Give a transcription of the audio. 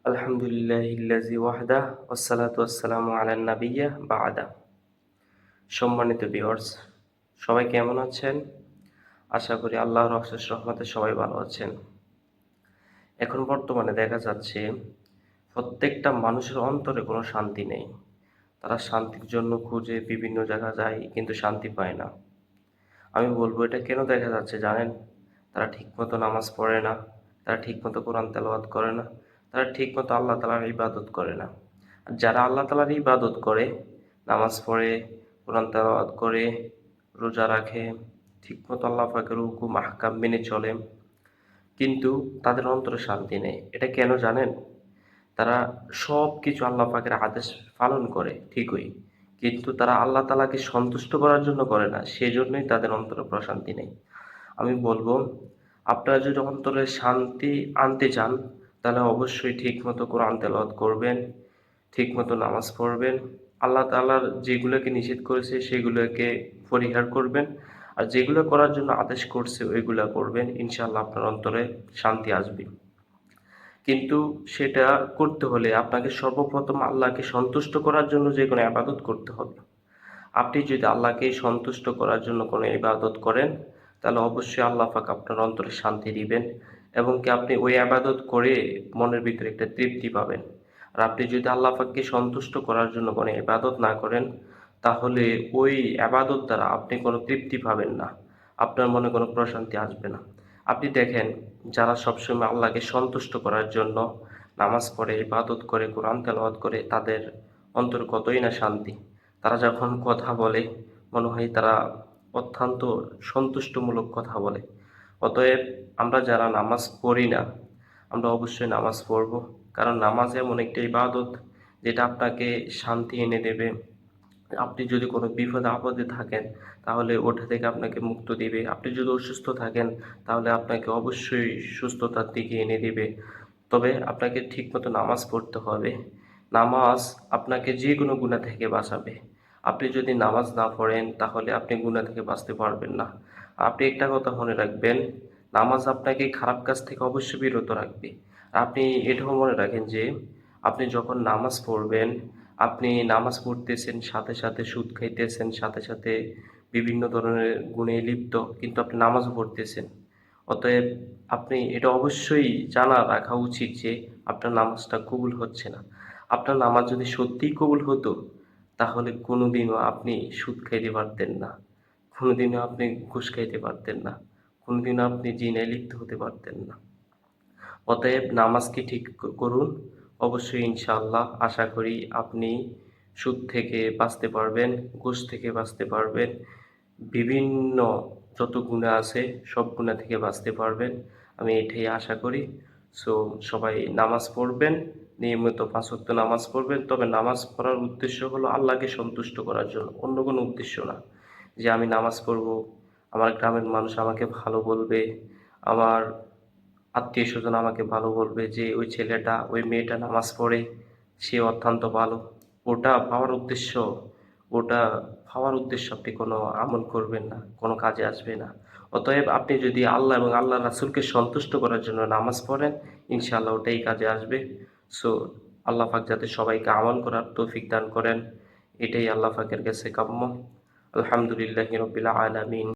আলহামদুলিল্লাহিল্লাযী ওয়াহদাহ ওয়াসসালাতু ওয়াসসালামু আলান নাবিয়্যা বা'দা। সম্মানিত ভিউয়ার্স, সবাই কেমন আছেন? আশা করি আল্লাহর অশেষ রহমতে সবাই ভালো আছেন। এখন বর্তমানে দেখা যাচ্ছে প্রত্যেকটা মানুষের অন্তরে কোনো শান্তি নেই। তারা শান্তির জন্য খুঁজে বিভিন্ন জায়গা যায় কিন্তু শান্তি পায় না। আমি বলব এটা কেন দেখা যাচ্ছে জানেন? তারা ঠিকমতো নামাজ পড়ে না, তারা ঠিকমতো কোরআন তেলাওয়াত করে না, তারা ঠিকমতো আল্লাহ তাআলার ইবাদত করে না। আর যারা আল্লাহ তাআলার ইবাদত করে, নামাজ পড়ে, কোরআন তেলাওয়াত করে, রোজা রাখে, ঠিকমতো আল্লাহ পাকের হুকুম আহকাম মেনে চলে, কিন্তু তাদের অন্তরে শান্তি নেই। এটা কেন জানেন? তারা সবকিছু আল্লাহ পাকের আদেশ পালন করে ঠিকই, কিন্তু তারা আল্লাহ তাআলাকে সন্তুষ্ট করার জন্য করে না, সেজন্যই তাদের অন্তরে প্রশান্তি নেই। আমি বলবো, আপনারা যদি অন্তরে শান্তি আনতে চান, তাহলে অবশ্যই ঠিকমতো কোরআন তেলাওয়াত করবেন, ঠিকমতো নামাজ পড়বেন, আল্লাহ তাআলার যেগুলোকে নিষেধ করেছে সেগুলোকে পরিহার করবেন, আর যেগুলো করার জন্য আদেশ করছে ওইগুলা করবেন। ইনশাআল্লাহ আপনার অন্তরে শান্তি আসবে। কিন্তু সেটা করতে হলে আপনাকে সর্বপ্রথম আল্লাহকে সন্তুষ্ট করার জন্য যে কোনো ইবাদত করতে হবে। আপনি যদি আল্লাহকে সন্তুষ্ট করার জন্য কোনো ইবাদত করেন, তাহলে অবশ্যই আল্লাহ পাক আপনার অন্তরে শান্তি দিবেন, এবং কি আপনি ওই ইবাদত করে মনের ভিতরে একটা তৃপ্তি পাবেন। আর আপনি যদি আল্লাহ পাককে সন্তুষ্ট করার জন্য কোনো ইবাদত না করেন, তাহলে ওই ইবাদত দ্বারা আপনি কোনো তৃপ্তি পাবেন না, আপনার মনে কোনো প্রশান্তি আসবে না। আপনি দেখেন, যারা সবসময় আল্লাহকে সন্তুষ্ট করার জন্য নামাজ পড়ে, ইবাদত করে, কোরআন তেলাওয়াত করে, তাদের অন্তরে কতই না শান্তি। তারা যখন কথা বলে, মনে হয় তারা অত্যন্ত সন্তুষ্টমূলক কথা বলে। অতএব আমরা যারা নামাজ পড়ি না, আমরা অবশ্যই নামাজ পড়ব, কারণ নামাজ এমন একটা ইবাদত যেটা আপনাকে শান্তি এনে দেবে। আপনি যদি কোনো বিপদে আপদে থাকেন, তাহলে ওটা থেকে আপনাকে মুক্ত দিবে। আপনি যদি অসুস্থ থাকেন, তাহলে আপনাকে অবশ্যই সুস্থতার দিকে এনে দিবে। তবে আপনাকে ঠিকমতো নামাজ পড়তে হবে। নামাজ আপনাকে যে কোনো গুনাহ থেকে বাঁচাবে। আপনি যদি নামাজ না পড়েন, তাহলে আপনি গুনাহ থেকে বাঁচতে পারবেন না। আপনি একটা কথা মনে রাখবেন, নামাজ আপনাকে খারাপ কাজ থেকে অবশ্যই বিরত রাখবে। আপনি এটাও মনে রাখেন যে আপনি যখন নামাজ পড়বেন, আপনি নামাজ পড়তেছেন, সাথে সাথে সুদ খাইতেছেন, সাথে সাথে বিভিন্ন ধরনের গুণে লিপ্ত, কিন্তু আপনি নামাজও পড়তেছেন। অতএব আপনি এটা অবশ্যই জানা রাখা উচিত যে আপনার নামাজটা কবুল হচ্ছে না। আপনার নামাজ যদি সত্যিই কবুল হতো, তাহলে কোনোদিনও আপনি সুদ খাইতে পারতেন না, কোনোদিনও আপনি ঘুষ খাইতে পারতেন না, কোনোদিনও আপনি জিনায় লিপ্ত হতে পারতেন না। অতএব নামাজকে ঠিক করুন। অবশ্যই ইনশাআল্লাহ আশা করি আপনি সুদ থেকে বাঁচতে পারবেন, ঘুষ থেকে বাঁচতে পারবেন, বিভিন্ন যত গুনাহ আছে সব গুনাহ থেকে বাঁচতে পারবেন। আমি এটাই আশা করি। সো সবাই নামাজ পড়বেন, নিয়মিত ৫ ওয়াক্ত নামাজ পড়বেন। তবে নামাজ পড়ার উদ্দেশ্য হলো আল্লাহকে সন্তুষ্ট করার জন্য, অন্য কোনো উদ্দেশ্য না। যে আমি নামাজ পড়বো, আমার গ্রামের মানুষ আমাকে ভালো বলবে, আমার আত্মীয়স্বজন আমাকে ভালো বলবে যে ওই ছেলেটা, ওই মেয়েটা নামাজ পড়ে, সে অত্যন্ত ভালো। ওটা পাওয়ার উদ্দেশ্য, ওটা পাওয়ার উদ্দেশ্য আপনি কোনো আমল করবেন না, কোনো কাজে আসবে না। অতএব আপনি যদি আল্লাহ এবং আল্লাহর রাসূলকে সন্তুষ্ট করার জন্য নামাজ পড়েন, ইনশাআল্লাহ ওটাই কাজে আসবে। সো আল্লাহ পাক যাতে সবাইকে আমল করার তৌফিক দান করেন, এটাই আল্লাহ পাকের কাছে কাম্য। আলহামদুলিল্লাহি রাব্বিল আলামিন।